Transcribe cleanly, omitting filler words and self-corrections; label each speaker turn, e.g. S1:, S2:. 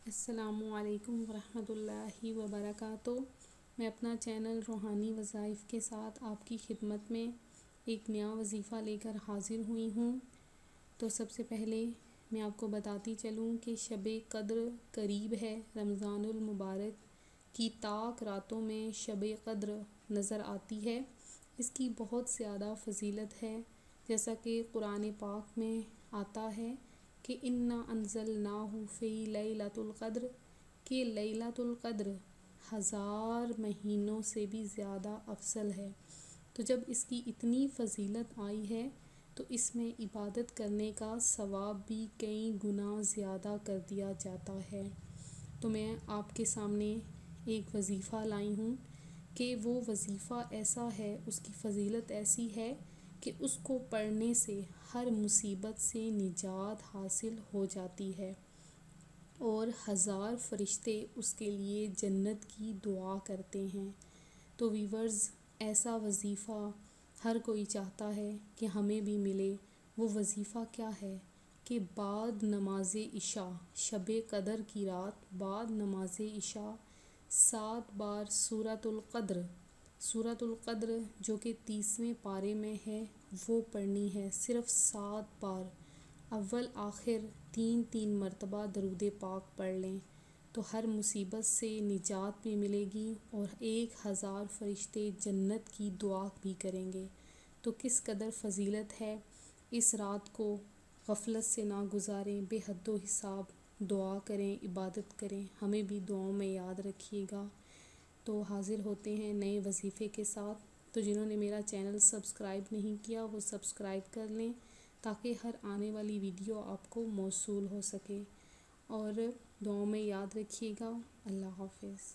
S1: السلام علیکم ورحمۃ اللہ وبرکاتہ۔ میں اپنا چینل روحانی وظائف کے ساتھ آپ کی خدمت میں ایک نیا وظیفہ لے کر حاضر ہوئی ہوں۔ تو سب سے پہلے میں آپ کو بتاتی چلوں کہ شب قدر قریب ہے۔ رمضان المبارک کی طاق راتوں میں شب قدر نظر آتی ہے۔ اس کی بہت زیادہ فضیلت ہے، جیسا کہ قرآن پاک میں آتا ہے کہ انا انزلناہ فی لیلۃ القدر، کہ لیلۃ القدر 1000 مہینوں سے بھی زیادہ افضل ہے۔ تو جب اس کی اتنی فضیلت آئی ہے تو اس میں عبادت کرنے کا ثواب بھی کئی گنا زیادہ کر دیا جاتا ہے۔ تو میں آپ کے سامنے ایک وظیفہ لائی ہوں کہ وہ وظیفہ ایسا ہے، اس کی فضیلت ایسی ہے کہ اس کو پڑھنے سے ہر مصیبت سے نجات حاصل ہو جاتی ہے، اور 1000 فرشتے اس کے لیے جنت کی دعا کرتے ہیں۔ تو ویورز، ایسا وظیفہ ہر کوئی چاہتا ہے کہ ہمیں بھی ملے۔ وہ وظیفہ کیا ہے کہ بعد نماز عشاء، شب قدر کی رات بعد نماز عشاء 7 بار سورۃ القدر جو کہ 30ویں پارے میں ہے وہ پڑھنی ہے، صرف 7 بار۔ اول آخر 3 مرتبہ درود پاک پڑھ لیں تو ہر مصیبت سے نجات بھی ملے گی، اور 1000 فرشتے جنت کی دعا بھی کریں گے۔ تو کس قدر فضیلت ہے، اس رات کو غفلت سے نہ گزاریں، بے حد و حساب دعا کریں، عبادت کریں، ہمیں بھی دعاؤں میں یاد رکھیے گا۔ تو حاضر ہوتے ہیں نئے وظیفے کے ساتھ۔ تو جنہوں نے میرا چینل سبسکرائب نہیں کیا وہ سبسکرائب کر لیں تاکہ ہر آنے والی ویڈیو آپ کو موصول ہو سکے، اور دعاؤں میں یاد رکھیے گا۔ اللہ حافظ۔